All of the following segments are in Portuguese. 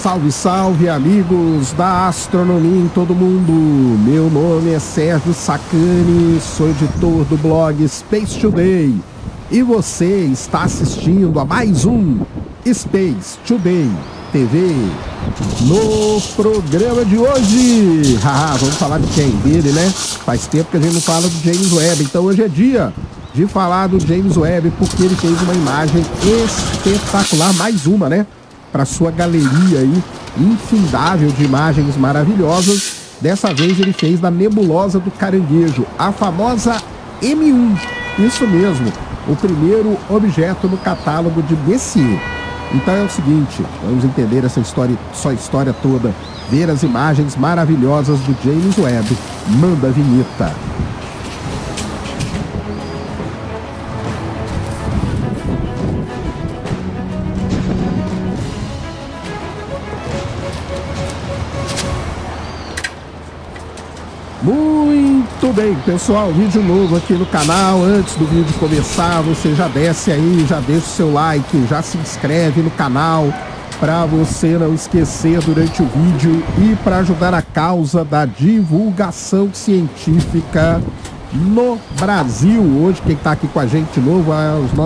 Salve, salve, amigos da astronomia em todo mundo. Meu nome é Sérgio Sacani, sou editor do blog Space Today. E você está assistindo a mais um Space Today TV. No programa de hoje, vamos falar de quem? Dele, né? Faz tempo que a gente não fala do James Webb, então hoje é dia de falar do James Webb, porque ele fez uma imagem espetacular, mais uma, né? Para sua galeria aí, infindável de imagens maravilhosas. Dessa vez ele fez da nebulosa do Caranguejo, a famosa M1. Isso mesmo, o primeiro objeto no catálogo de Messier. Então é o seguinte, vamos entender essa história toda, ver as imagens maravilhosas do James Webb. Manda a vinheta. Muito bem, pessoal, vídeo novo aqui no canal. Antes do vídeo começar, você já desce aí, já deixa o seu like, já se inscreve no canal para você não esquecer durante o vídeo e para ajudar a causa da divulgação científica no Brasil. Hoje quem está aqui com a gente de novo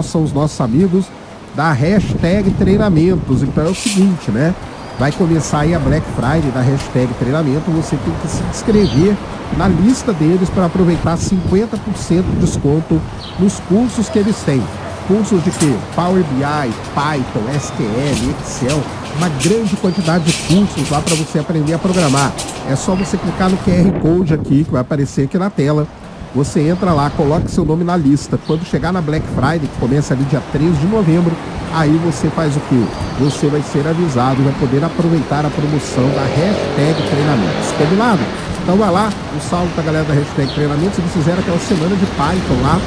são os nossos amigos da hashtag Treinamentos. Então é o seguinte, né? Vai começar aí a Black Friday da hashtag Treinamento. Você tem que se inscrever na lista deles para aproveitar 50% de desconto nos cursos que eles têm. Cursos de quê? Power BI, Python, SQL, Excel, uma grande quantidade de cursos lá para você aprender a programar. É só você clicar no QR Code aqui, que vai aparecer aqui na tela. Você entra lá, coloca seu nome na lista. Quando chegar na Black Friday, que começa ali dia 13 de novembro, aí você faz o quê? Você vai ser avisado e vai poder aproveitar a promoção da hashtag Treinamentos. Combinado? Então vai lá, um salve pra galera da hashtag Treinamentos. Eles fizeram aquela semana de Python lá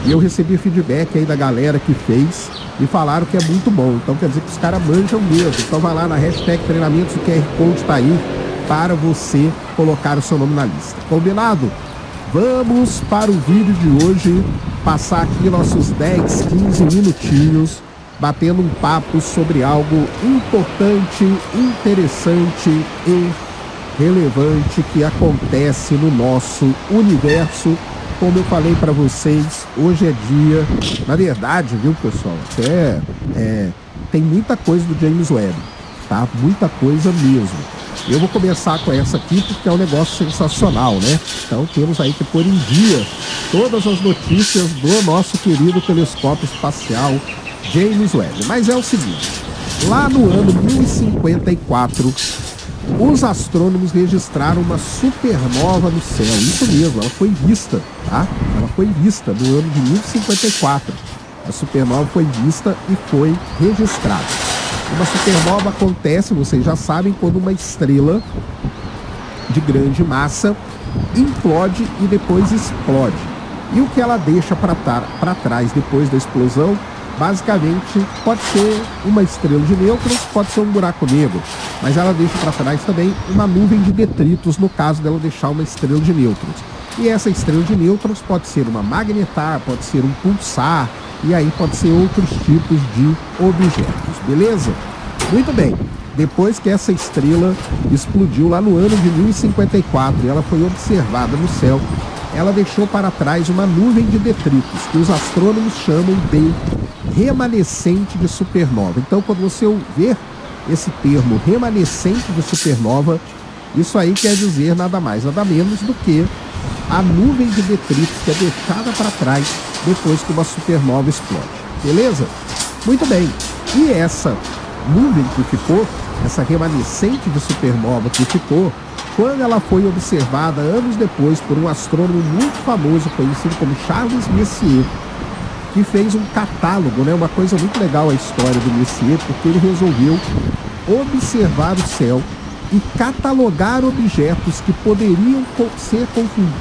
e eu recebi feedback aí da galera que fez e falaram que é muito bom. Então quer dizer que os caras manjam mesmo. Então vai lá na hashtag Treinamentos, o QR Code tá aí para você colocar o seu nome na lista. Combinado? Vamos para o vídeo de hoje, passar aqui nossos 10, 15 minutinhos batendo um papo sobre algo importante, interessante e relevante que acontece no nosso universo. Como eu falei para vocês, hoje é dia, na verdade, viu, pessoal, tem muita coisa do James Webb, tá? Muita coisa mesmo. Eu vou começar com essa aqui porque é um negócio sensacional, né? Então temos aí que pôr em dia todas as notícias do nosso querido telescópio espacial James Webb. Mas é o seguinte, lá no ano 1054, os astrônomos registraram uma supernova no céu. Isso mesmo, ela foi vista, tá? Ela foi vista no ano de 1054. A supernova foi vista e foi registrada. Uma supernova acontece, vocês já sabem, quando uma estrela de grande massa implode e depois explode. E o que ela deixa para trás depois da explosão, basicamente, pode ser uma estrela de nêutrons, pode ser um buraco negro, mas ela deixa para trás também uma nuvem de detritos, no caso dela deixar uma estrela de nêutrons. E essa estrela de nêutrons pode ser uma magnetar, pode ser um pulsar, e aí pode ser outros tipos de objetos, beleza? Muito bem, depois que essa estrela explodiu lá no ano de 1054 e ela foi observada no céu, ela deixou para trás uma nuvem de detritos, que os astrônomos chamam de remanescente de supernova. Então, quando você ouvir esse termo remanescente de supernova, isso aí quer dizer nada mais, nada menos do que a nuvem de detritos que é deixada para trás depois que uma supernova explode. Beleza? Muito bem. E essa nuvem que ficou, essa remanescente de supernova que ficou, quando ela foi observada anos depois por um astrônomo muito famoso, conhecido como Charles Messier, que fez um catálogo, né? Uma coisa muito legal a história do Messier, porque ele resolveu observar o céu e catalogar objetos que poderiam ser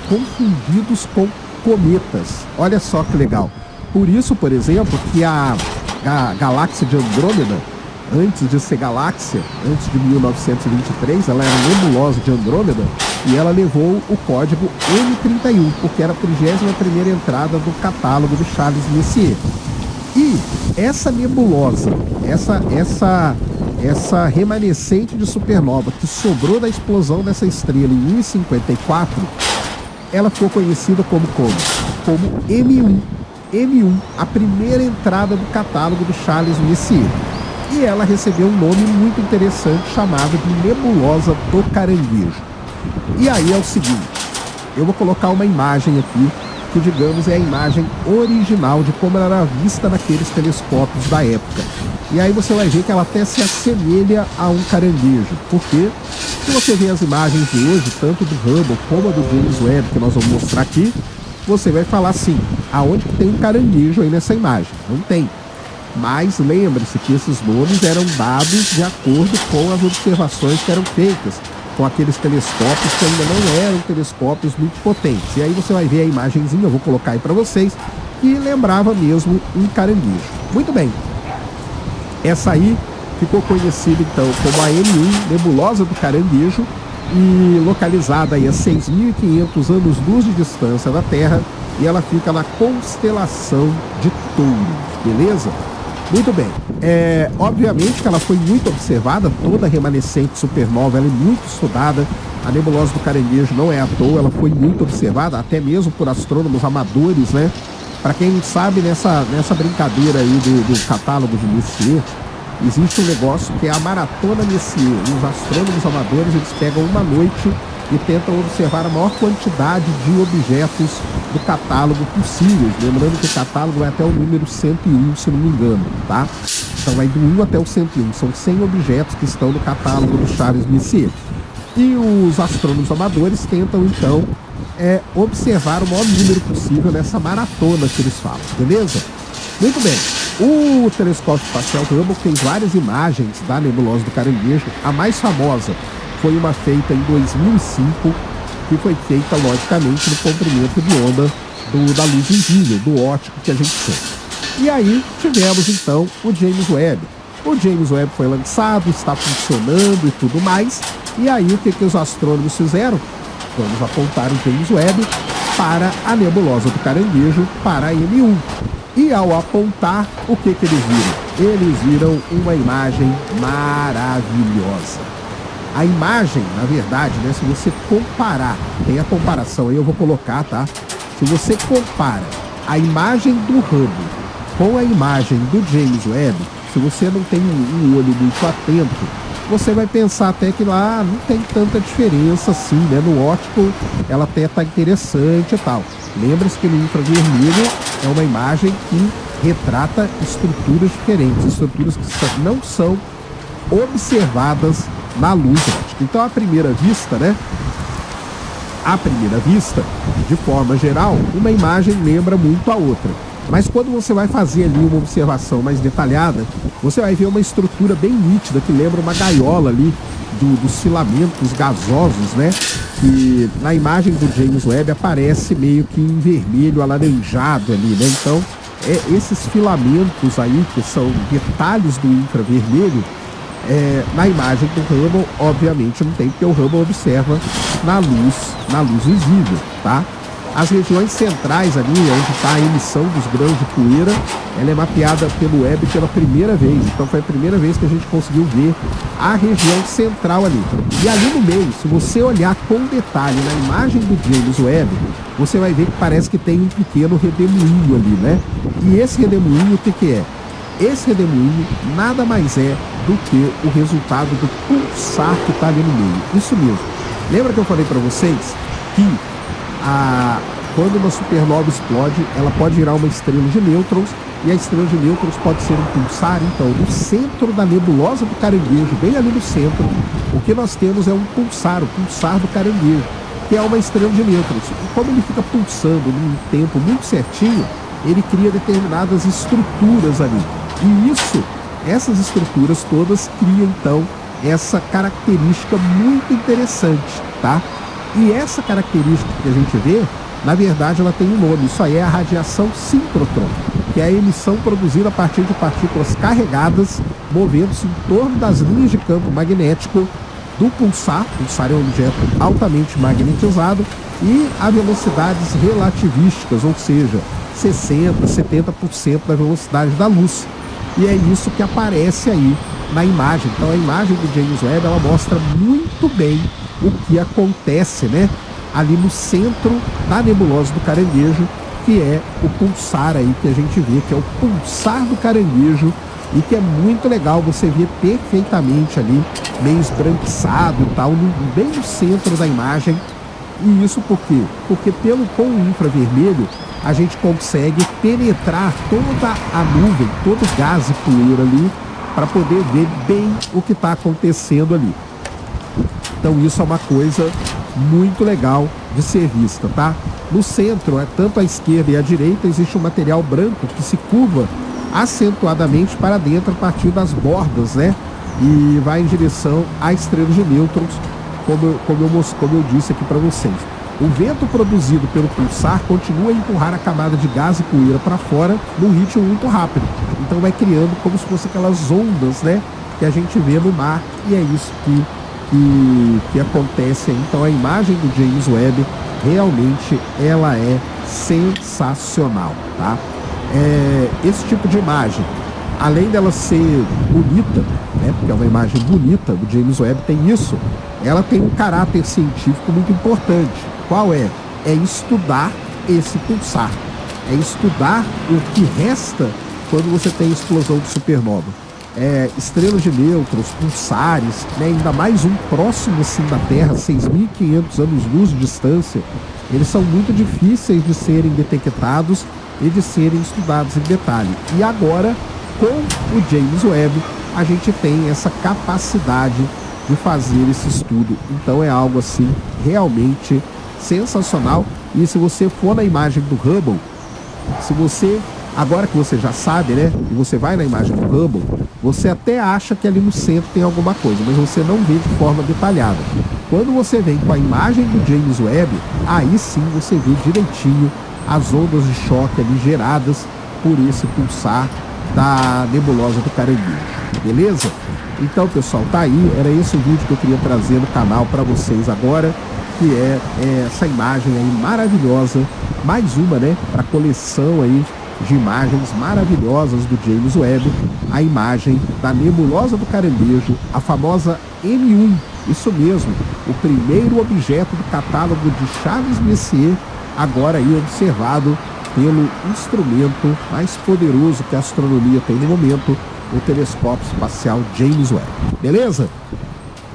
confundidos com cometas. Olha só que legal. Por isso, por exemplo, que a galáxia de Andrômeda, antes de ser galáxia, antes de 1923, ela era nebulosa de Andrômeda e ela levou o código M31, porque era a 31ª entrada do catálogo do Charles Messier. E essa nebulosa, essa remanescente de supernova que sobrou da explosão dessa estrela em 1,54, ela ficou conhecida como M1. M1, a primeira entrada do catálogo do Charles Messier. E ela recebeu um nome muito interessante chamado de Nebulosa do Caranguejo. E aí é o seguinte, eu vou colocar uma imagem aqui, que digamos é a imagem original de como ela era vista naqueles telescópios da época. E aí você vai ver que ela até se assemelha a um caranguejo. Porque se você vê as imagens de hoje, tanto do Hubble como a do James Webb, que nós vamos mostrar aqui, você vai falar assim, aonde que tem um caranguejo aí nessa imagem? Não tem. Mas lembre-se que esses nomes eram dados de acordo com as observações que eram feitas com aqueles telescópios que ainda não eram telescópios muito potentes. E aí você vai ver a imagenzinha, eu vou colocar aí para vocês, que lembrava mesmo um caranguejo. Muito bem. Essa aí ficou conhecida então como a M1, Nebulosa do Caranguejo, e localizada aí a 6.500 anos-luz de distância da Terra, e ela fica na constelação de Touro, beleza? Muito bem, obviamente que ela foi muito observada, toda a remanescente supernova ela é muito estudada, a nebulosa do Caranguejo não é à toa, ela foi muito observada, até mesmo por astrônomos amadores, né? Para quem não sabe, nessa brincadeira aí do catálogo de Messier, existe um negócio que é a Maratona Messier. Os astrônomos amadores, eles pegam uma noite e tentam observar a maior quantidade de objetos do catálogo possíveis. Lembrando que o catálogo vai até o número 101, se não me engano, tá? Então vai do 1 até o 101. São 100 objetos que estão no catálogo do Charles Messier. E os astrônomos amadores tentam, então, observar o maior número possível nessa maratona que eles falam, beleza? Muito bem. O telescópio espacial Hubble fez várias imagens da nebulosa do Caranguejo. A mais famosa foi uma feita em 2005, que foi feita, logicamente, no comprimento de onda da luz visível, do óptico que a gente chama. E aí tivemos, então, o James Webb. O James Webb foi lançado, está funcionando e tudo mais. E aí, o que os astrônomos fizeram? Vamos apontar o James Webb para a nebulosa do Caranguejo, para a M1. E ao apontar, o que eles viram? Eles viram uma imagem maravilhosa. A imagem, na verdade, né, se você comparar, tem a comparação aí, eu vou colocar, tá? Se você compara a imagem do Hubble com a imagem do James Webb, se você não tem um olho muito atento, você vai pensar até que lá não tem tanta diferença assim, né? No óptico ela até tá interessante e tal. Lembre-se que no infravermelho é uma imagem que retrata estruturas diferentes, estruturas que não são observadas na luz óptica. Então, à primeira vista, né? À primeira vista, de forma geral, uma imagem lembra muito a outra. Mas quando você vai fazer ali uma observação mais detalhada, você vai ver uma estrutura bem nítida que lembra uma gaiola ali dos filamentos gasosos, né? Que na imagem do James Webb aparece meio que em vermelho alaranjado ali, né? Então, esses filamentos aí, que são detalhes do infravermelho, na imagem do Hubble, obviamente não tem, porque o Hubble observa na luz visível, tá? As regiões centrais ali, onde está a emissão dos grãos de poeira, ela é mapeada pelo Webb pela primeira vez. Então foi a primeira vez que a gente conseguiu ver a região central ali. E ali no meio, se você olhar com detalhe na imagem do James Webb, você vai ver que parece que tem um pequeno redemoinho ali, né? E esse redemoinho, o que é? Esse redemoinho nada mais é do que o resultado do pulsar que está ali no meio. Isso mesmo. Lembra que eu falei para vocês que quando uma supernova explode, ela pode virar uma estrela de nêutrons, e a estrela de nêutrons pode ser um pulsar. Então, no centro da nebulosa do Caranguejo, bem ali no centro, o que nós temos é um pulsar, o pulsar do Caranguejo, que é uma estrela de nêutrons. E como ele fica pulsando num tempo muito certinho, ele cria determinadas estruturas ali. E essas estruturas todas criam, então, essa característica muito interessante, tá? E essa característica que a gente vê, na verdade, ela tem um nome. Isso aí é a radiação síncrotron, que é a emissão produzida a partir de partículas carregadas, movendo-se em torno das linhas de campo magnético do pulsar. O pulsar é um objeto altamente magnetizado, e a velocidades relativísticas, ou seja, 60%, 70% da velocidade da luz. E é isso que aparece aí na imagem. Então a imagem do James Webb, ela mostra muito bem o que acontece, né, ali no centro da nebulosa do Caranguejo, que é o pulsar aí que a gente vê, que é o pulsar do Caranguejo, e que é muito legal, você vê perfeitamente ali, meio esbranquiçado e tal, bem no centro da imagem. E isso por quê? Porque com o infravermelho a gente consegue penetrar toda a nuvem, todo o gás e poeira ali, para poder ver bem o que está acontecendo ali. Então isso é uma coisa muito legal de ser vista, tá? No centro, tanto à esquerda e à direita, existe um material branco que se curva acentuadamente para dentro a partir das bordas, né? E vai em direção à estrela de nêutrons, como eu disse aqui para vocês. O vento produzido pelo pulsar continua a empurrar a camada de gás e poeira para fora num ritmo muito rápido. Então vai criando como se fosse aquelas ondas, né, que a gente vê no mar, e é isso que acontece aí. Então a imagem do James Webb realmente ela é sensacional, tá? Esse tipo de imagem, além dela ser bonita, né, porque é uma imagem bonita, o James Webb tem isso, ela tem um caráter científico muito importante. Qual é? É estudar esse pulsar, é estudar o que resta quando você tem explosão de supernova. Estrelas de nêutrons, pulsares, né, ainda mais um próximo assim da Terra, 6.500 anos-luz de distância, eles são muito difíceis de serem detectados e de serem estudados em detalhe. E agora, com o James Webb, a gente tem essa capacidade de fazer esse estudo. Então é algo assim realmente sensacional. E se você for na imagem do Hubble, agora que você já sabe, né, e você vai na imagem do Hubble, você até acha que ali no centro tem alguma coisa, mas você não vê de forma detalhada. Quando você vem com a imagem do James Webb, aí sim você vê direitinho as ondas de choque ali geradas por esse pulsar da nebulosa do Caranguejo, beleza? Então, pessoal, tá aí, era esse o vídeo que eu queria trazer no canal para vocês agora, que é essa imagem aí maravilhosa, mais uma, né, para a coleção aí de imagens maravilhosas do James Webb, a imagem da nebulosa do Caranguejo, a famosa M1, isso mesmo, o primeiro objeto do catálogo de Charles Messier, agora aí observado pelo instrumento mais poderoso que a astronomia tem no momento, o telescópio espacial James Webb. Beleza?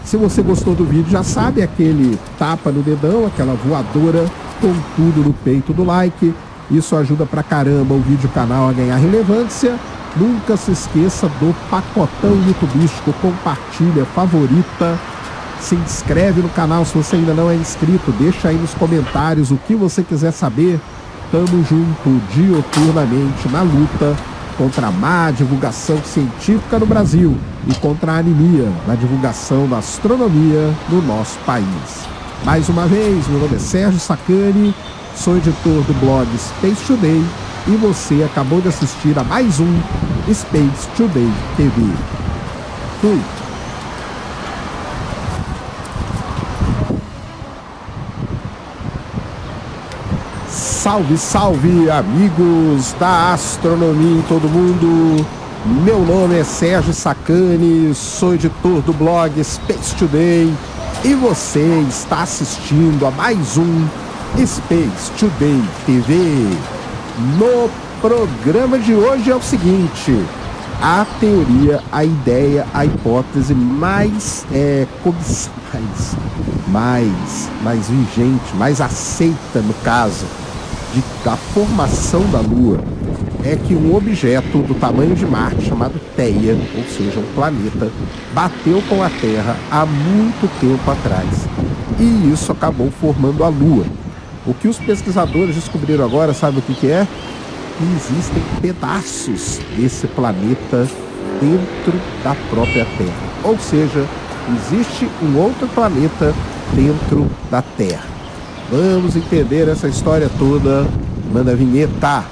Se você gostou do vídeo, já sabe, aquele tapa no dedão, aquela voadora com tudo no peito do like. Isso ajuda pra caramba o vídeo canal a ganhar relevância. Nunca se esqueça do pacotão youtubístico, compartilha, favorita, se inscreve no canal se você ainda não é inscrito, deixa aí nos comentários o que você quiser saber. Tamo junto dioturnamente na luta contra a má divulgação científica no Brasil e contra a anemia na divulgação da astronomia no nosso país. Mais uma vez, meu nome é Sérgio Sacani, sou editor do blog Space Today e você acabou de assistir a mais um Space Today TV. Fui! Salve, salve, amigos da astronomia em todo mundo. Meu nome é Sérgio Sacani, sou editor do blog Space Today e você está assistindo a mais um Space Today TV. No programa de hoje é o seguinte: a teoria, a ideia, a hipótese mais vigente, mais aceita no caso da formação da Lua, é que um objeto do tamanho de Marte, chamado Theia, ou seja, um planeta, bateu com a Terra há muito tempo atrás. E isso acabou formando a Lua. O que os pesquisadores descobriram agora, sabe o que é? Que existem pedaços desse planeta dentro da própria Terra. Ou seja, existe um outro planeta dentro da Terra. Vamos entender essa história toda. Manda a vinheta.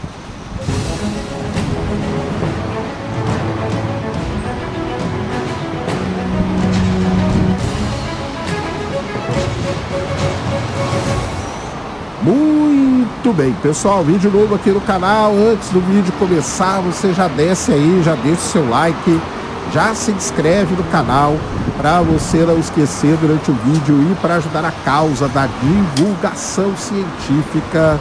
Muito bem, pessoal, vídeo novo aqui no canal. Antes do vídeo começar, você já desce aí, já deixa o seu like já se inscreve no canal para você não esquecer durante o vídeo e para ajudar a causa da divulgação científica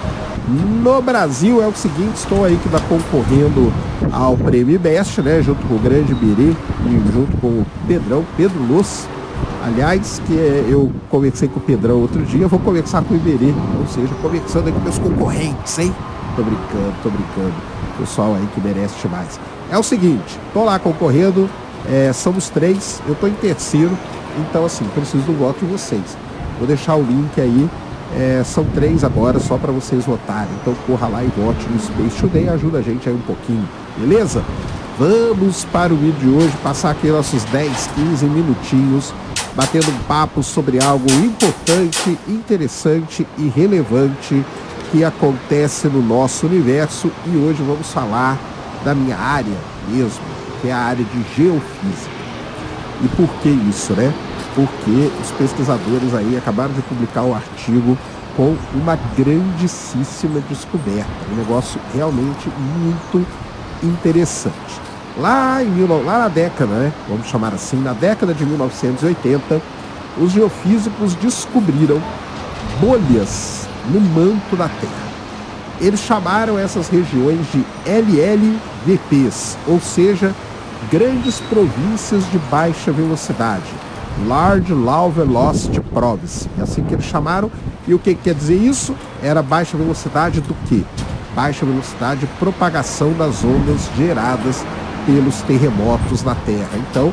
no Brasil. É o seguinte, estou aí que está concorrendo ao Prêmio Best, né, junto com o Grande Berê e junto com o Pedro Luz. Aliás, eu conversei com o Pedrão outro dia, vou conversar com o Iberê, ou seja, conversando aí com meus concorrentes, hein? Tô brincando. Pessoal aí que merece mais. É o seguinte, tô lá concorrendo, somos 3, eu tô em terceiro, então assim, preciso do voto de vocês. Vou deixar o link aí, são 3 agora, só para vocês votarem. Então corra lá e vote no Space Today, ajuda a gente aí um pouquinho, beleza? Vamos para o vídeo de hoje, passar aqui nossos 10, 15 minutinhos, batendo um papo sobre algo importante, interessante e relevante que acontece no nosso universo. E hoje vamos falar da minha área mesmo, que é a área de geofísica. E por que isso, né? Porque os pesquisadores aí acabaram de publicar um artigo com uma grandíssima descoberta, um negócio realmente muito interessante. Lá na década, né, vamos chamar assim, na década de 1980, os geofísicos descobriram bolhas no manto da Terra. Eles chamaram essas regiões de LLVPs, ou seja, grandes províncias de baixa velocidade, Large Low Velocity Province, é assim que eles chamaram. E o que quer dizer isso? Era baixa velocidade do quê? Baixa velocidade de propagação das ondas geradas pelos terremotos na Terra. Então,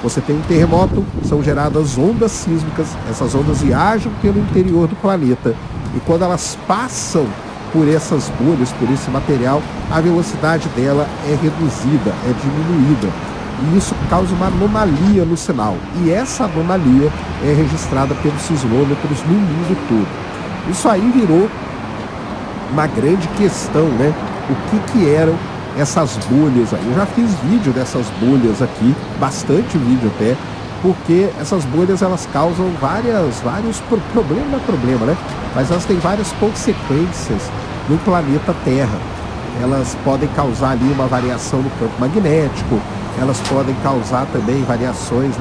você tem um terremoto, são geradas ondas sísmicas, essas ondas viajam pelo interior do planeta, e quando elas passam por essas bolhas, por esse material, a velocidade dela é reduzida, é diminuída, e isso causa uma anomalia no sinal, e essa anomalia é registrada pelos sismômetros no mundo todo. Isso aí virou uma grande questão, né? O que eram essas bolhas aí? Eu já fiz vídeo dessas bolhas aqui, bastante vídeo até, porque essas bolhas elas causam vários problema, né? Mas elas têm várias consequências no planeta Terra. Elas podem causar ali uma variação no campo magnético, elas podem causar também variações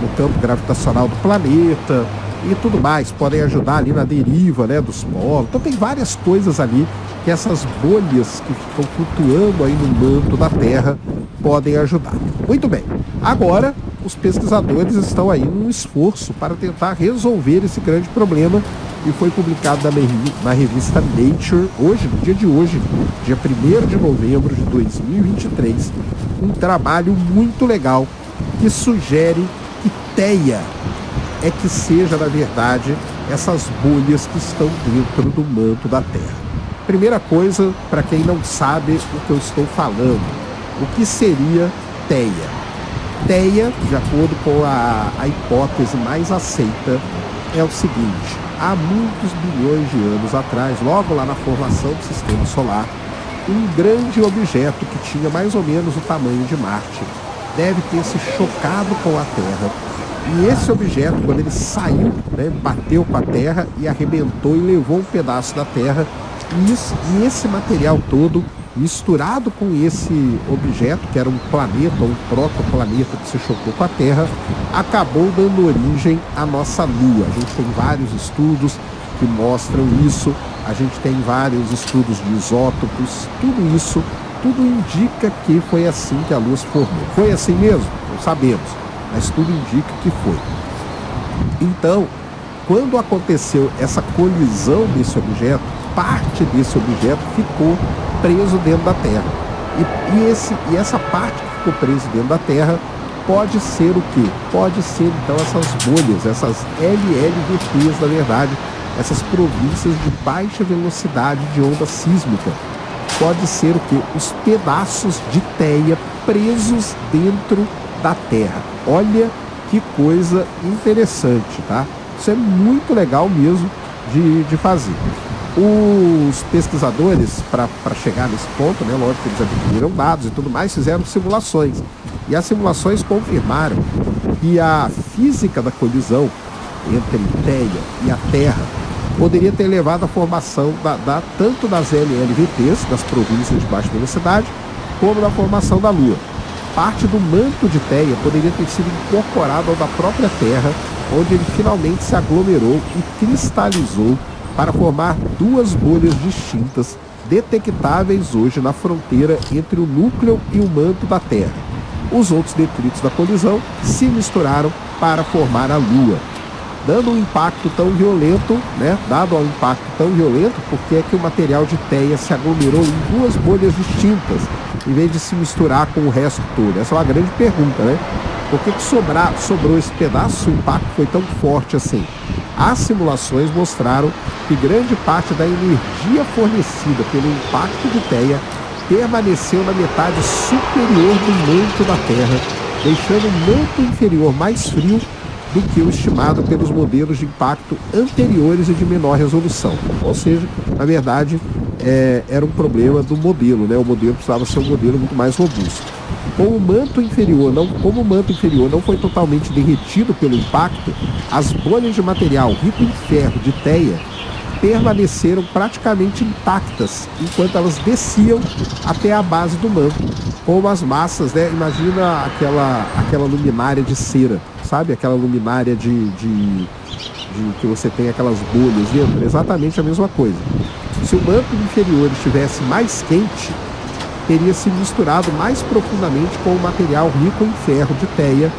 no campo gravitacional do planeta e tudo mais, podem ajudar ali na deriva, né, dos polos. Então tem várias coisas ali que essas bolhas que ficam flutuando aí no manto da Terra podem ajudar. Muito bem, agora os pesquisadores estão aí num esforço para tentar resolver esse grande problema, e foi publicado na revista Nature, hoje, no dia de hoje, dia 1º de novembro de 2023, um trabalho muito legal que sugere que Theia é que seja, na verdade, essas bolhas que estão dentro do manto da Terra. Primeira coisa, para quem não sabe o que eu estou falando, o que seria Theia? Theia, de acordo com a hipótese mais aceita, é o seguinte: há muitos bilhões de anos atrás, logo lá na formação do Sistema Solar, um grande objeto que tinha mais ou menos o tamanho de Marte deve ter se chocado com a Terra. E esse objeto, quando ele saiu, né, bateu com a Terra e arrebentou e levou um pedaço da Terra. E esse material todo, misturado com esse objeto, que era um planeta, um protoplaneta que se chocou com a Terra, acabou dando origem à nossa Lua. A gente tem vários estudos que mostram isso, a gente tem vários estudos de isótopos, tudo indica que foi assim que a Lua se formou. Foi assim mesmo? Não sabemos, mas tudo indica que foi. Então, quando aconteceu essa colisão desse objeto, parte desse objeto ficou preso dentro da Terra. E essa parte que ficou presa dentro da Terra pode ser o quê? Pode ser, então, essas bolhas, essas LLVPs, na verdade, essas províncias de baixa velocidade de onda sísmica. Pode ser o quê? Os pedaços de Theia presos dentro da Terra. Olha que coisa interessante, tá? Isso é muito legal mesmo de fazer. Os pesquisadores, para chegar nesse ponto, né, lógico que eles adquiriram dados e tudo mais, fizeram simulações. E as simulações confirmaram que a física da colisão entre Theia e a Terra poderia ter levado à formação tanto das LLVPs, das províncias de baixa velocidade, como da formação da Lua. parte do manto de Theia poderia ter sido incorporado ao da própria Terra, onde ele finalmente se aglomerou e cristalizou para formar duas bolhas distintas, detectáveis hoje na fronteira entre o núcleo e o manto da Terra. Os outros detritos da colisão se misturaram para formar a Lua, dando um impacto tão violento, Dado ao impacto tão violento, porque é que o material de Theia se aglomerou em duas bolhas distintas, em vez de se misturar com o resto todo? Essa é uma grande pergunta, né? Por que sobrou esse pedaço? O impacto foi tão forte assim? As simulações mostraram que grande parte da energia fornecida pelo impacto de Theia permaneceu na metade superior do manto da Terra, deixando o manto inferior mais frio do que o estimado pelos modelos de impacto anteriores e de menor resolução. Ou seja, na verdade, era um problema do modelo, né? O modelo precisava ser um modelo muito mais robusto. Como o manto inferior não foi totalmente derretido pelo impacto, as bolhas de material rico em ferro de Theia permaneceram praticamente intactas enquanto elas desciam até a base do manto, como as massas, né? Imagina aquela luminária de cera, sabe? Aquela luminária de que você tem aquelas bolhas dentro, exatamente a mesma coisa. Se o manto inferior estivesse mais quente, teria se misturado mais profundamente com o material rico em ferro de Theia,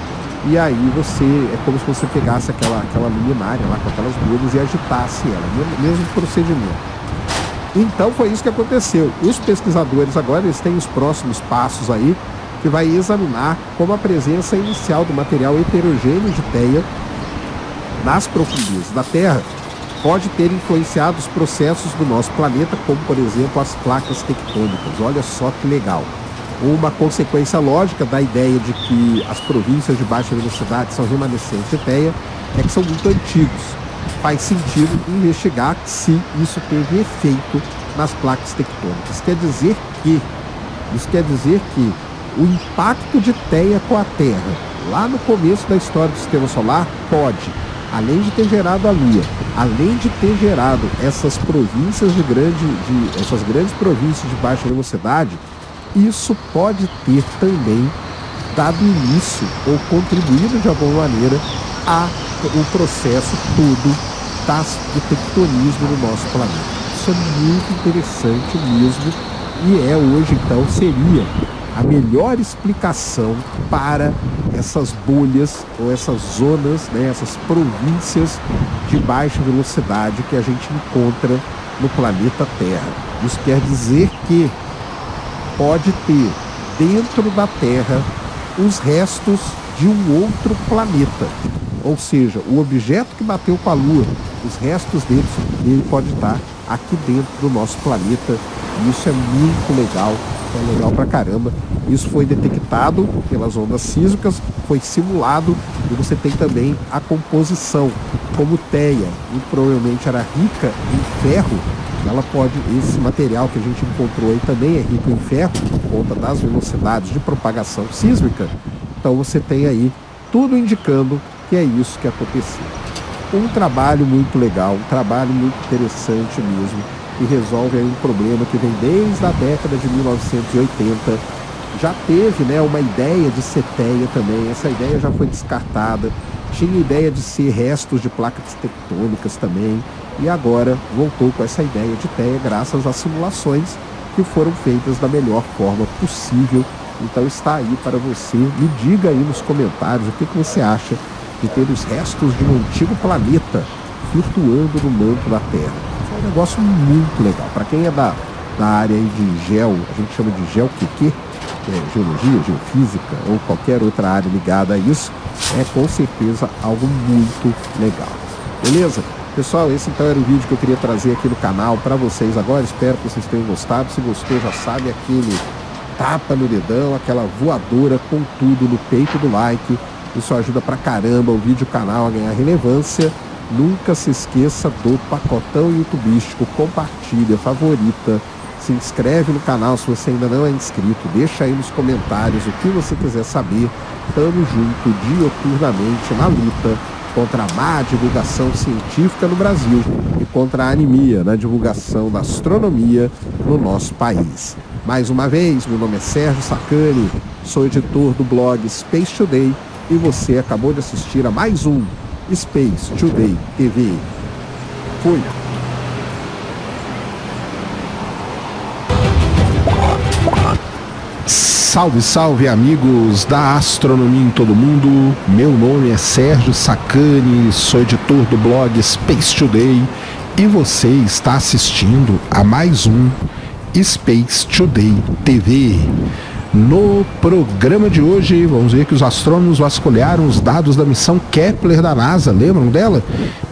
e aí é como se você pegasse aquela luminária lá com aquelas bolhas e agitasse ela, mesmo procedimento. Então foi isso que aconteceu. Os pesquisadores agora eles têm os próximos passos aí, que vai examinar como a presença inicial do material heterogêneo de Theia nas profundezas da Terra pode ter influenciado os processos do nosso planeta, como por exemplo as placas tectônicas. Olha só que legal. Uma consequência lógica da ideia de que as províncias de baixa velocidade são remanescentes de Theia é que são muito antigos. Faz sentido investigar se isso teve efeito nas placas tectônicas. Isso quer dizer que o impacto de Theia com a Terra, lá no começo da história do Sistema Solar, pode, além de ter gerado a Lua, além de ter gerado essas províncias essas grandes províncias de baixa velocidade, isso pode ter também dado início ou contribuído de alguma maneira ao processo todo do tectonismo no nosso planeta. Isso é muito interessante mesmo e hoje então seria a melhor explicação para essas bolhas ou essas zonas, essas províncias de baixa velocidade que a gente encontra no planeta Terra. Isso quer dizer que pode ter dentro da Terra os restos de um outro planeta. Ou seja, o objeto que bateu com a Lua, os restos dele pode estar aqui dentro do nosso planeta. E isso é muito legal, é legal pra caramba. Isso foi detectado pelas ondas sísmicas, foi simulado e você tem também a composição. Como Theia provavelmente era rica em ferro, esse material que a gente encontrou aí também é rico em ferro, por conta das velocidades de propagação sísmica. Então você tem aí tudo indicando que é isso que aconteceu. Um trabalho muito legal, um trabalho muito interessante mesmo, que resolve aí um problema que vem desde a década de 1980. Já teve uma ideia de ser Theia também, essa ideia já foi descartada. Tinha ideia de ser restos de placas tectônicas também, e agora voltou com essa ideia de Theia graças às simulações que foram feitas da melhor forma possível. Então está aí para você. Me diga aí nos comentários o que você acha de ter os restos de um antigo planeta flutuando no manto da Terra. É um negócio muito legal. Para quem é da área aí de a gente chama de GeoQQ, que é geologia, geofísica ou qualquer outra área ligada a isso, é com certeza algo muito legal. Beleza? Pessoal, esse então era o vídeo que eu queria trazer aqui no canal para vocês agora. Espero que vocês tenham gostado. Se gostou, já sabe, aquele tapa no dedão, aquela voadora com tudo no peito do like. Isso ajuda pra caramba o vídeo, o canal a ganhar relevância. Nunca se esqueça do pacotão youtubístico, compartilha, favorita, se inscreve no canal se você ainda não é inscrito, deixa aí nos comentários o que você quiser saber. Tamo junto dioturnamente na luta contra a má divulgação científica no Brasil e contra a anemia na divulgação da astronomia no nosso país. Mais uma vez, meu nome é Sérgio Sacani, sou editor do blog Space Today e você acabou de assistir a mais um Space Today TV. Fui! Salve, salve amigos da astronomia em todo mundo. Meu nome é Sérgio Sacani, sou editor do blog Space Today e você está assistindo a mais um Space Today TV. No programa de hoje, vamos ver que os astrônomos vasculharam os dados da missão Kepler da NASA. Lembram dela?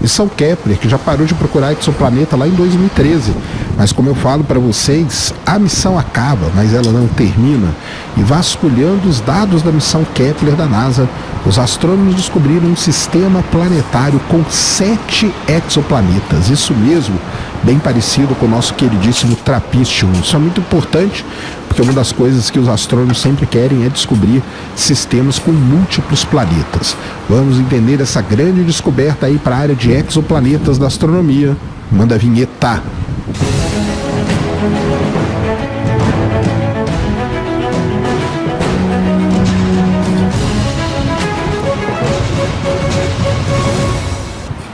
Missão Kepler, que já parou de procurar exoplaneta lá em 2013. Mas como eu falo para vocês, a missão acaba, mas ela não termina. E vasculhando os dados da missão Kepler da NASA, os astrônomos descobriram um sistema planetário com 7 exoplanetas. Isso mesmo, bem parecido com o nosso queridíssimo TRAPPIST-1. Isso é muito importante, porque uma das coisas que os astrônomos sempre querem é descobrir sistemas com múltiplos planetas. Vamos entender essa grande descoberta aí para a área de exoplanetas da astronomia. Manda a vinheta.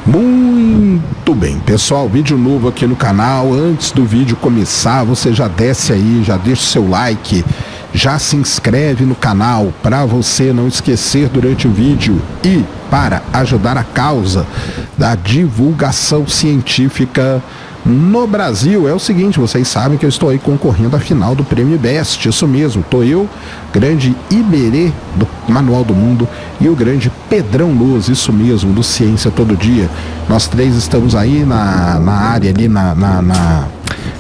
Muito bem, pessoal, vídeo novo aqui no canal. Antes do vídeo começar, você já desce aí, já deixa o seu like, já se inscreve no canal para você não esquecer durante o vídeo e para ajudar a causa da divulgação científica no Brasil. É o seguinte, vocês sabem que eu estou aí concorrendo à final do Prêmio Best, isso mesmo, tô eu, grande Iberê do Manual do Mundo e o grande Pedrão Luz, isso mesmo, do Ciência Todo Dia. Nós três estamos aí na área ali, na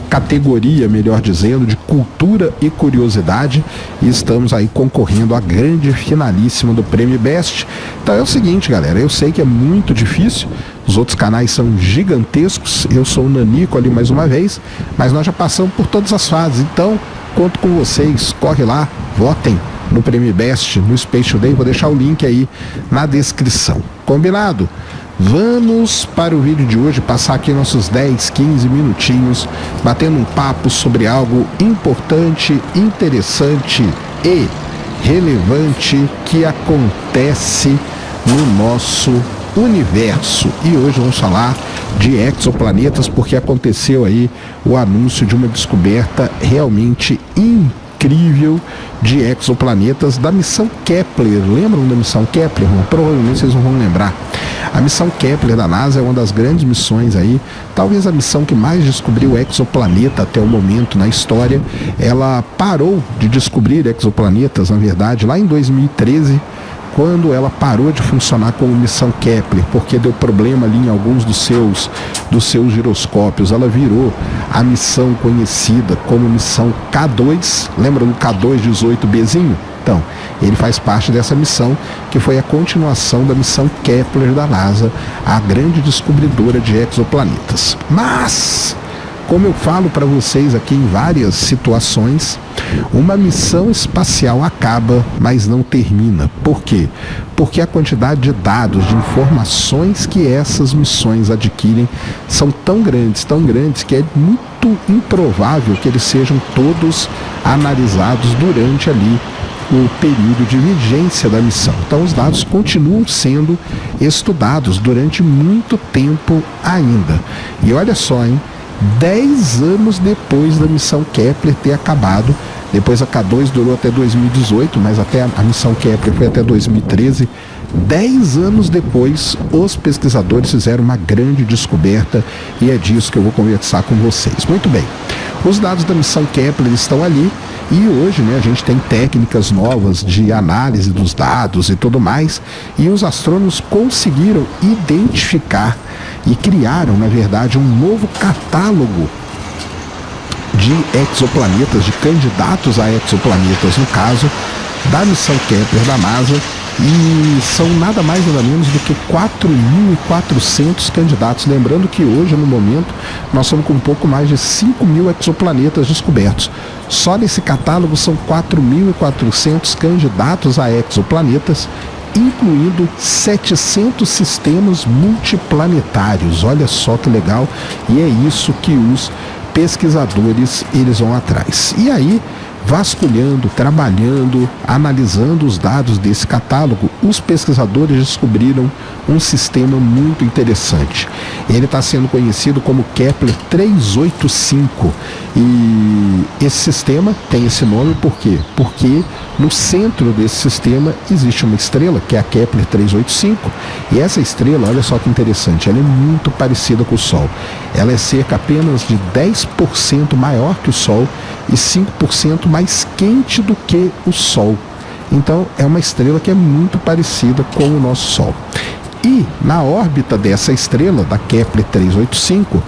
categoria, melhor dizendo, de cultura e curiosidade, e estamos aí concorrendo à grande finalíssima do Prêmio Best. Então é o seguinte, galera, eu sei que é muito difícil, os outros canais são gigantescos, eu sou o Nanico ali mais uma vez, mas nós já passamos por todas as fases, então conto com vocês, corre lá, votem no Prêmio Best, no Space Today, vou deixar o link aí na descrição. Combinado? Vamos para o vídeo de hoje, passar aqui nossos 10, 15 minutinhos, batendo um papo sobre algo importante, interessante e relevante que acontece no nosso universo. E hoje vamos falar de exoplanetas, porque aconteceu aí o anúncio de uma descoberta realmente incrível de exoplanetas da missão Kepler. Lembram da missão Kepler? Provavelmente vocês não vão lembrar. A missão Kepler da NASA é uma das grandes missões aí, talvez a missão que mais descobriu exoplaneta até o momento na história. Ela parou de descobrir exoplanetas, na verdade, lá em 2013, quando ela parou de funcionar como missão Kepler, porque deu problema ali em alguns dos seus giroscópios. Ela virou a missão conhecida como missão K2, lembra do K2-18Bzinho? Então, ele faz parte dessa missão, que foi a continuação da missão Kepler da NASA, a grande descobridora de exoplanetas. Mas, como eu falo para vocês aqui em várias situações, uma missão espacial acaba, mas não termina. Por quê? Porque a quantidade de dados, de informações que essas missões adquirem são tão grandes que é muito improvável que eles sejam todos analisados durante ali o período de vigência da missão. Então os dados continuam sendo estudados durante muito tempo ainda. E olha só, 10 anos depois da missão Kepler ter acabado, depois a K2 durou até 2018, mas até a missão Kepler foi até 2013, 10 anos depois, os pesquisadores fizeram uma grande descoberta e é disso que eu vou conversar com vocês. Muito bem, os dados da missão Kepler estão ali e hoje, a gente tem técnicas novas de análise dos dados e tudo mais, e os astrônomos conseguiram identificar e criaram, na verdade, um novo catálogo de exoplanetas, de candidatos a exoplanetas, no caso da missão Kepler da NASA, e são nada mais nada menos do que 4.400 candidatos. Lembrando que hoje, no momento, nós estamos com um pouco mais de 5.000 exoplanetas descobertos. Só nesse catálogo são 4.400 candidatos a exoplanetas, incluindo 700 sistemas multiplanetários. Olha só que legal, e é isso que os pesquisadores eles vão atrás. E aí vasculhando, trabalhando, analisando os dados desse catálogo, os pesquisadores descobriram um sistema muito interessante. Ele está sendo conhecido como Kepler 385 e esse sistema tem esse nome por quê? Porque no centro desse sistema existe uma estrela que é a Kepler 385 e essa estrela, olha só que interessante, ela é muito parecida com o Sol. Ela é cerca apenas de 10% maior que o Sol e 5% mais quente do que o Sol. Então é uma estrela que é muito parecida com o nosso Sol. E na órbita dessa estrela, da Kepler 385,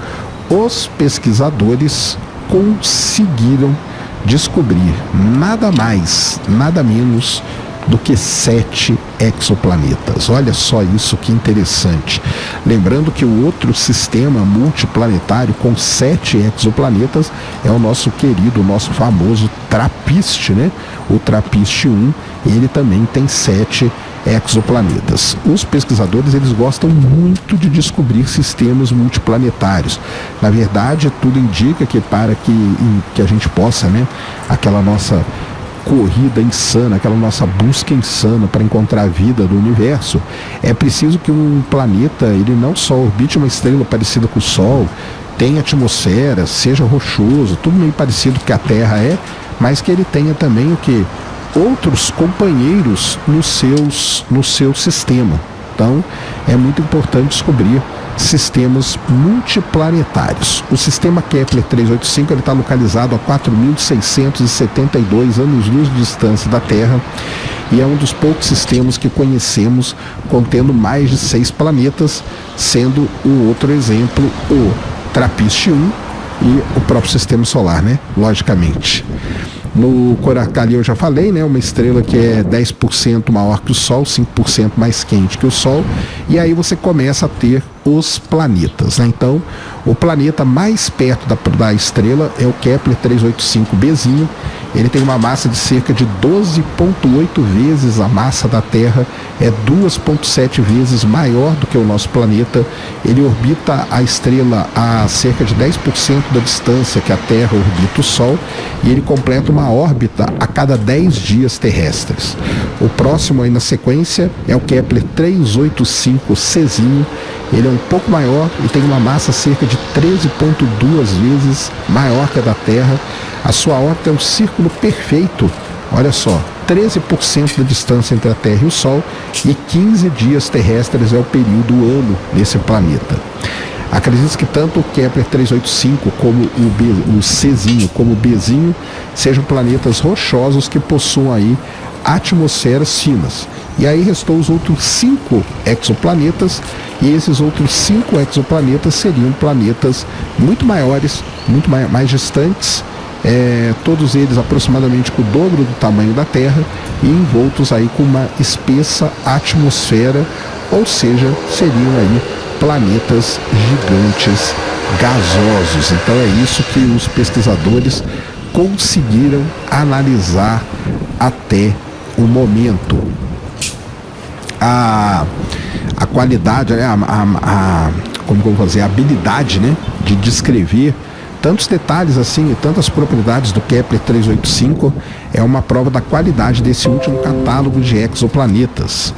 os pesquisadores conseguiram descobrir nada mais, nada menos do que 7 exoplanetas. Olha só isso que interessante. Lembrando que o outro sistema multiplanetário com 7 exoplanetas é o nosso querido, o nosso famoso TRAPPIST, né? O TRAPPIST-1, ele também tem 7 exoplanetas. Os pesquisadores, eles gostam muito de descobrir sistemas multiplanetários. Na verdade, tudo indica que para que a gente possa, né, aquela nossa corrida insana, aquela nossa busca insana para encontrar a vida do universo, é preciso que um planeta, ele não só orbite uma estrela parecida com o Sol, tenha atmosfera, seja rochoso, tudo meio parecido que a Terra é, mas que ele tenha também o que? Outros companheiros no seu sistema. Então, é muito importante descobrir sistemas multiplanetários. O sistema Kepler 385 está localizado a 4.672 anos-luz de distância da Terra e é um dos poucos sistemas que conhecemos contendo mais de 6 planetas, sendo o outro exemplo o TRAPPIST-1 e o próprio Sistema Solar, né? Logicamente. No Coracali eu já falei, né? Uma estrela que é 10% maior que o Sol, 5% mais quente que o Sol, e aí você começa a ter os planetas, né? Então, o planeta mais perto da estrela é o Kepler 385bzinho. Ele tem uma massa de cerca de 12,8 vezes a massa da Terra, é 2,7 vezes maior do que o nosso planeta. Ele orbita a estrela a cerca de 10% da distância que a Terra orbita o Sol e ele completa uma órbita a cada 10 dias terrestres. O próximo aí na sequência é o Kepler 385czinho. Ele é um pouco maior e tem uma massa cerca de 13,2 vezes maior que a da Terra. A sua órbita é um círculo perfeito. Olha só, 13% da distância entre a Terra e o Sol e 15 dias terrestres é o período ano nesse planeta. Acredita-se que tanto o Kepler 385 como o Czinho como o Bzinho sejam planetas rochosos que possuam aí atmosferas finas. E aí restou os outros 5 exoplanetas, e esses outros 5 exoplanetas seriam planetas muito maiores, muito mais distantes, todos eles aproximadamente com o dobro do tamanho da Terra e envoltos aí com uma espessa atmosfera, ou seja, seriam aí planetas gigantes gasosos. Então é isso que os pesquisadores conseguiram analisar até o momento. A qualidade, como eu vou dizer, a habilidade, né, de descrever tantos detalhes assim e tantas propriedades do Kepler 385 é uma prova da qualidade desse último catálogo de exoplanetas.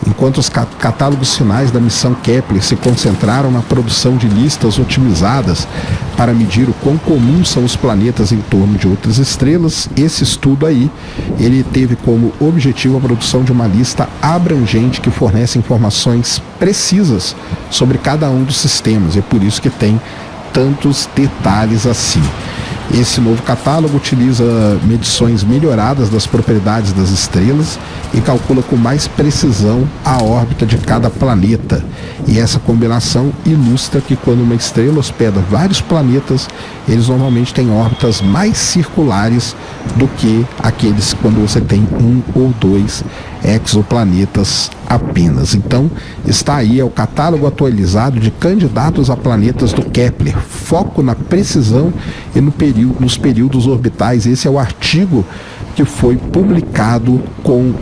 Enquanto os catálogos finais da missão Kepler se concentraram na produção de listas otimizadas para medir o quão comuns são os planetas em torno de outras estrelas, esse estudo aí, ele teve como objetivo a produção de uma lista abrangente que fornece informações precisas sobre cada um dos sistemas, e é por isso que tem tantos detalhes assim. Esse novo catálogo utiliza medições melhoradas das propriedades das estrelas e calcula com mais precisão a órbita de cada planeta. E essa combinação ilustra que quando uma estrela hospeda vários planetas, eles normalmente têm órbitas mais circulares do que aqueles quando você tem 1 ou 2 exoplanetas apenas. Então, está aí, é o catálogo atualizado de candidatos a planetas do Kepler. Foco na precisão e nos períodos orbitais. Esse é o artigo que foi publicado com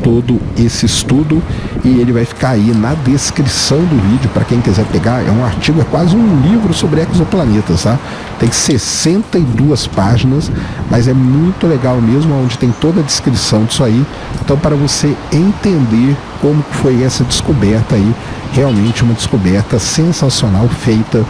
todo esse estudo, e ele vai ficar aí na descrição do vídeo para quem quiser pegar. É um artigo, é quase um livro sobre exoplanetas, tá? Tem 62 páginas, mas é muito legal mesmo, onde tem toda a descrição disso aí. Então, para você entender como foi essa descoberta aí, realmente uma descoberta sensacional feita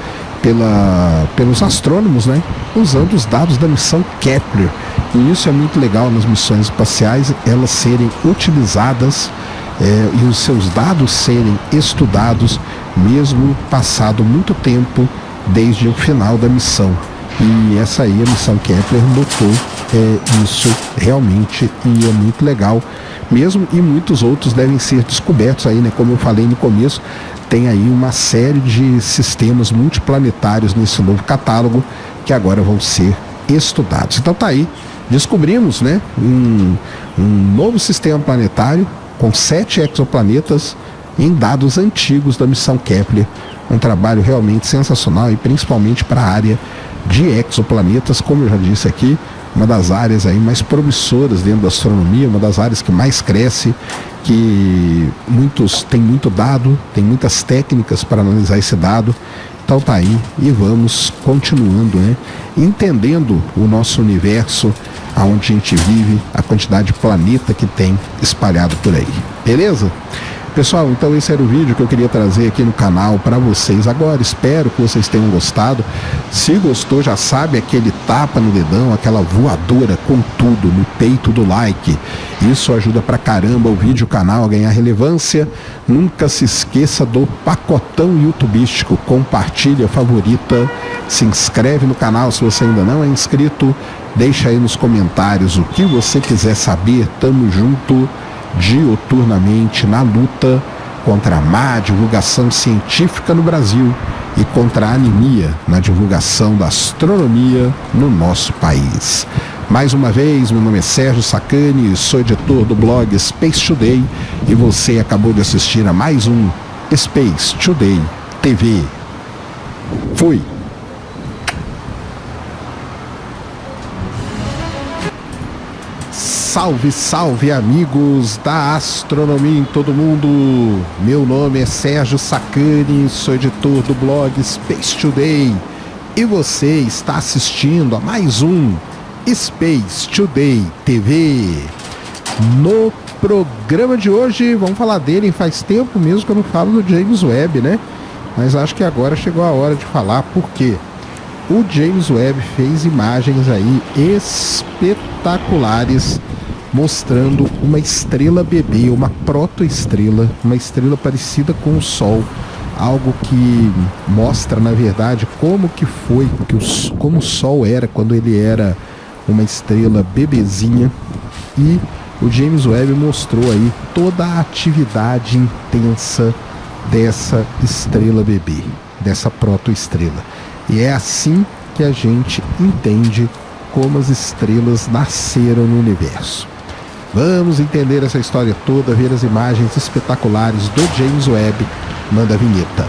pelos astrônomos, né? Usando os dados da missão Kepler. E isso é muito legal nas missões espaciais, elas serem utilizadas e os seus dados serem estudados, mesmo passado muito tempo desde o final da missão. E essa aí, a missão Kepler, notou isso realmente, e é muito legal mesmo, e muitos outros devem ser descobertos aí, né? Como eu falei no começo, tem aí uma série de sistemas multiplanetários nesse novo catálogo que agora vão ser estudados. Então tá aí, descobrimos, né, um novo sistema planetário com 7 exoplanetas em dados antigos da missão Kepler. Um trabalho realmente sensacional, e principalmente para a área de exoplanetas, como eu já disse aqui, uma das áreas aí mais promissoras dentro da astronomia, uma das áreas que mais cresce, que tem muito dado, tem muitas técnicas para analisar esse dado. Então tá aí, e vamos continuando, né, entendendo o nosso universo, aonde a gente vive, a quantidade de planeta que tem espalhado por aí. Beleza? Pessoal, então esse era o vídeo que eu queria trazer aqui no canal para vocês agora. Espero que vocês tenham gostado. Se gostou, já sabe, aquele tapa no dedão, aquela voadora com tudo no peito do like. Isso ajuda pra caramba o vídeo, o canal a ganhar relevância. Nunca se esqueça do pacotão youtubístico. Compartilha, favorita, se inscreve no canal se você ainda não é inscrito. Deixa aí nos comentários o que você quiser saber. Tamo junto diuturnamente na luta contra a má divulgação científica no Brasil e contra a anemia na divulgação da astronomia no nosso país. Mais uma vez, meu nome é Sérgio Sacani, sou editor do blog Space Today, e você acabou de assistir a mais um Space Today TV. Fui! Salve, salve, amigos da astronomia em todo mundo! Meu nome é Sérgio Sacani, sou editor do blog Space Today, e você está assistindo a mais um Space Today TV. No programa de hoje, vamos falar dele. Faz tempo mesmo que eu não falo do James Webb, né? Mas acho que agora chegou a hora de falar, porque o James Webb fez imagens aí espetaculares, mostrando uma estrela bebê, uma protoestrela, uma estrela parecida com o Sol, algo que mostra, na verdade, como que foi, como o Sol era quando ele era uma estrela bebezinha. E o James Webb mostrou aí toda a atividade intensa dessa estrela bebê, dessa protoestrela. E é assim que a gente entende como as estrelas nasceram no universo. Vamos entender essa história toda, ver as imagens espetaculares do James Webb. Manda a vinheta.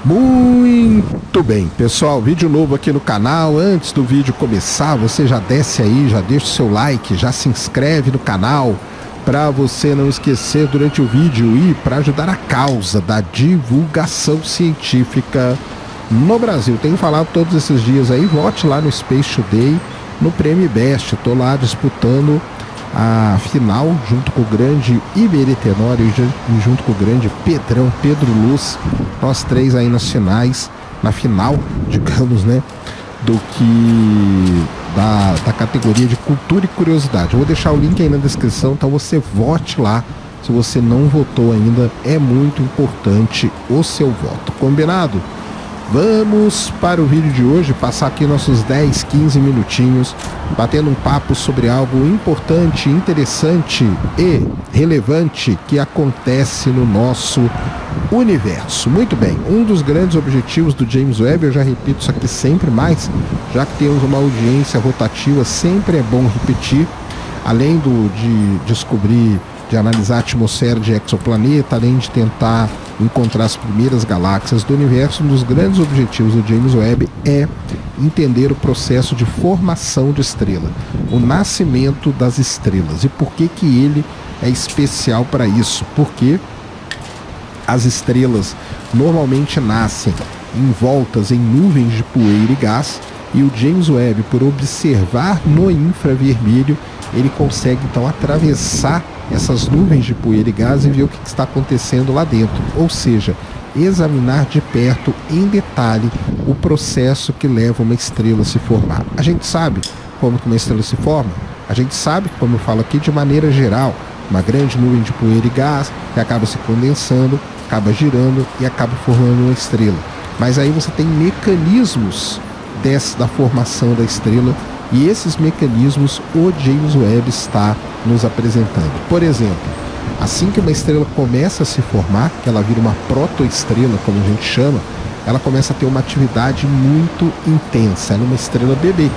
Muito bem, pessoal, vídeo novo aqui no canal. Antes do vídeo começar, você já desce aí, já deixa o seu like, já se inscreve no canal, para você não esquecer durante o vídeo, e para ajudar a causa da divulgação científica no Brasil. Tenho falado todos esses dias aí, vote lá no Space Today, no Prêmio Best. Estou lá disputando a final junto com o grande Iberê Tenório e junto com o grande Pedro Luz. Nós três aí nas finais, na final, digamos, né, do que da categoria de cultura e curiosidade. Eu vou deixar o link aí na descrição, então você vote lá. Se você não votou ainda, é muito importante o seu voto. Combinado? Vamos para o vídeo de hoje, passar aqui nossos 10, 15 minutinhos batendo um papo sobre algo importante, interessante e relevante que acontece no nosso universo. Muito bem, um dos grandes objetivos do James Webb, eu já repito isso aqui sempre, mas já que temos uma audiência rotativa, sempre é bom repetir, além de descobrir de analisar a atmosfera de exoplaneta, além de tentar encontrar as primeiras galáxias do universo, um dos grandes objetivos do James Webb é entender o processo de formação de estrela, o nascimento das estrelas. E por que que ele é especial para isso? Porque as estrelas normalmente nascem envoltas em nuvens de poeira e gás, e o James Webb, por observar no infravermelho, ele consegue então atravessar essas nuvens de poeira e gás e ver o que está acontecendo lá dentro, ou seja, examinar de perto, em detalhe, o processo que leva uma estrela a se formar. A gente sabe como que uma estrela se forma? A gente sabe, como eu falo aqui, de maneira geral, uma grande nuvem de poeira e gás que acaba se condensando, acaba girando e acaba formando uma estrela. Mas aí você tem mecanismos da formação da estrela, e esses mecanismos o James Webb está nos apresentando. Por exemplo, assim que uma estrela começa a se formar, que ela vira uma protoestrela, como a gente chama, ela começa a ter uma atividade muito intensa. Ela é uma estrela bebê.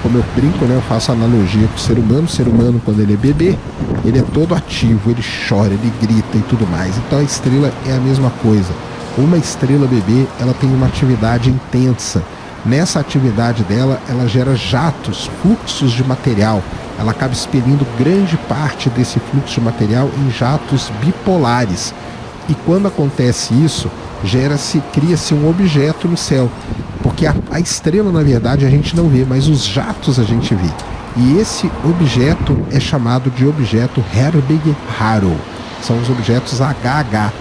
Como eu brinco, né, eu faço analogia com o ser humano. O ser humano, quando ele é bebê, ele é todo ativo, ele chora, ele grita e tudo mais. Então a estrela é a mesma coisa. Uma estrela bebê, ela tem uma atividade intensa. Nessa atividade dela, ela gera jatos, fluxos de material. Ela acaba expelindo grande parte desse fluxo de material em jatos bipolares. E quando acontece isso, cria-se um objeto no céu. Porque a estrela, na verdade, a gente não vê, mas os jatos a gente vê. E esse objeto é chamado de objeto Herbig-Haro. São os objetos HH.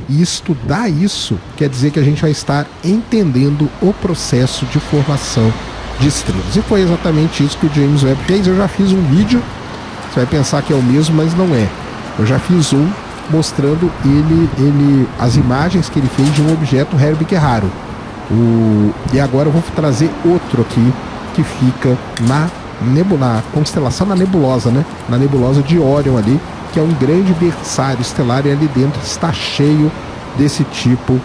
E estudar isso quer dizer que a gente vai estar entendendo o processo de formação de estrelas. E foi exatamente isso que o James Webb fez. Eu já fiz um vídeo, você vai pensar que é o mesmo, mas não é. Eu já fiz um mostrando as imagens que ele fez de um objeto Herbig-Haro. E agora eu vou trazer outro aqui que fica na constelação, na nebulosa, né? Na nebulosa de Órion ali, que é um grande berçário estelar, e ali dentro está cheio desse tipo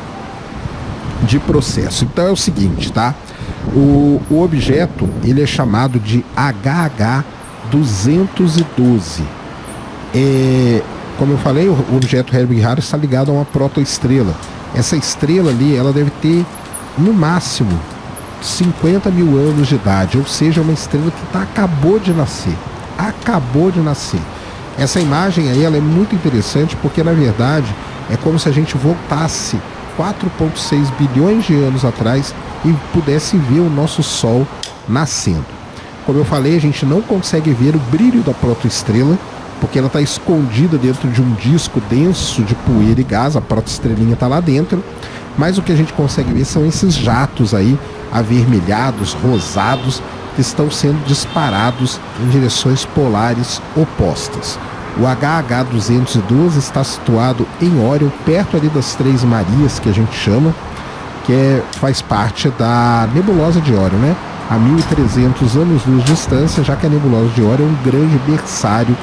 de processo. Então é o seguinte, tá? O objeto, ele é chamado de HH 212. Como eu falei, o objeto Herbig-Haro está ligado a uma protoestrela. Essa estrela ali, ela deve ter no máximo 50 mil anos de idade, ou seja, uma estrela que acabou de nascer. Essa imagem aí, ela é muito interessante porque, na verdade, é como se a gente voltasse 4,6 bilhões de anos atrás e pudesse ver o nosso Sol nascendo. Como eu falei, a gente não consegue ver o brilho da protoestrela, porque ela está escondida dentro de um disco denso de poeira e gás. A protoestrelinha está lá dentro, mas o que a gente consegue ver são esses jatos aí, avermelhados, rosados, que estão sendo disparados em direções polares opostas. O HH 212 está situado em Órion, perto ali das Três Marias, que a gente chama, faz parte da nebulosa de Órion, né? A 1.300 anos-luz de distância, já que a nebulosa de Órion é um grande berçário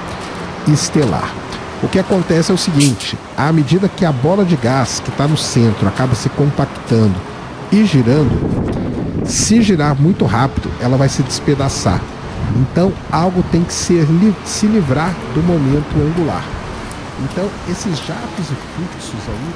estelar. O que acontece é o seguinte: à medida que a bola de gás que está no centro acaba se compactando e girando, se girar muito rápido, ela vai se despedaçar. Então, algo tem que se livrar do momento angular. Então, esses jatos e fluxos aí